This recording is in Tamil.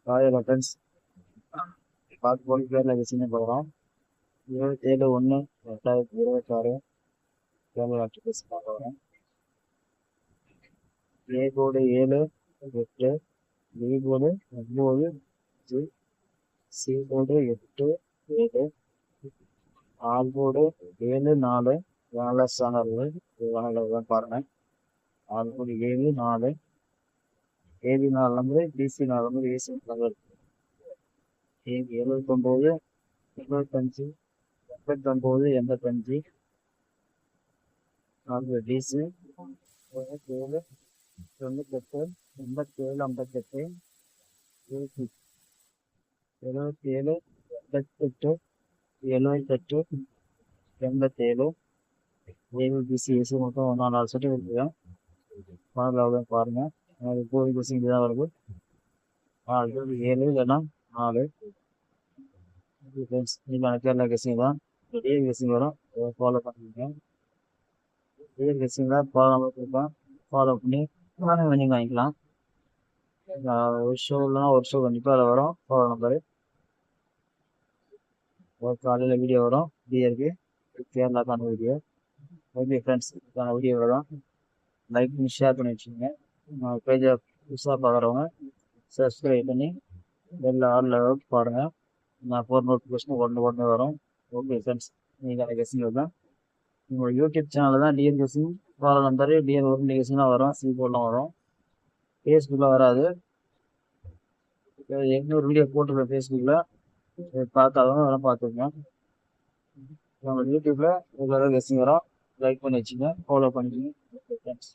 ராயல் அட்டன்ஸ் பார்க்க போய் கேரளா கெஸிங்க போகிறோம். 27/1/2026 கேரளா கெஸ் பார்க்க வரோம். A board 7 8, B board 9, C board 8 7, all board 7 4. நல்ல ஸ்ட்ராங்காக பாருங்க. All board 7 4, AB 4 number, BC 4 number, AC number 79 75 89 85, நாலு டிசி 7 98 87 58, 77 88 78 87, ஏபிபிசி ஏசி மொத்தம் 4 செட்டு இருக்குங்க. பாருங்க. கோழி கொசிங் தான் வருது. 7 இல்லைன்னா 4. நீங்க கேரளா கெஸிங் தான். டிஎல் கெஸிங் வரும், ஃபாலோ பண்ணிக்கோங்க. டிஎல் கெஸிங் தான் ஃபாலோ பண்ணி நானே வினிங் வாங்கிக்கலாம். ஒரு ஷோ இல்லைனா ஒரு ஷோ கண்டிப்பாக அதில் வரும். ஃபாலோ நம்பரு ஒரு காலையில் வீடியோ வரும். டிஎருக்கு கேரளாக்கான வீடியோ. ஓகே ஃப்ரெண்ட்ஸ், இதுக்கான வீடியோ வரும். லைக் பண்ணி ஷேர் பண்ணி வச்சுக்கோங்க. பேஜை புதுசாக பார்க்குறவங்க சப்ஸ்கிரைப் பண்ணி எல்லா ஆளில் பாருங்கள். நான் 4 நோட்டிஃபிகேஷன் ஒன்று வரும். ஓகே ஃப்ரெண்ட்ஸ், நீங்கள் கெஸிங் தான். உங்களோட யூடியூப் சேனலில் தான் TN guessing follow number TN ஒரு கெஸிங்லாம் வரும். சி போர்ட்லாம் வரும். ஃபேஸ்புக்கில் வராது. 800 வீடியோ போட்டுருக்கேன் ஃபேஸ்புக்கில். பார்க்காதவங்க அதெல்லாம் பார்த்துக்கோங்க. நம்ம யூடியூப்பில் ரெகுலராக கெஸிங் வரும். லைக் பண்ணி வச்சுங்க, ஃபாலோ பண்ணிக்கோங்க. Okay friends.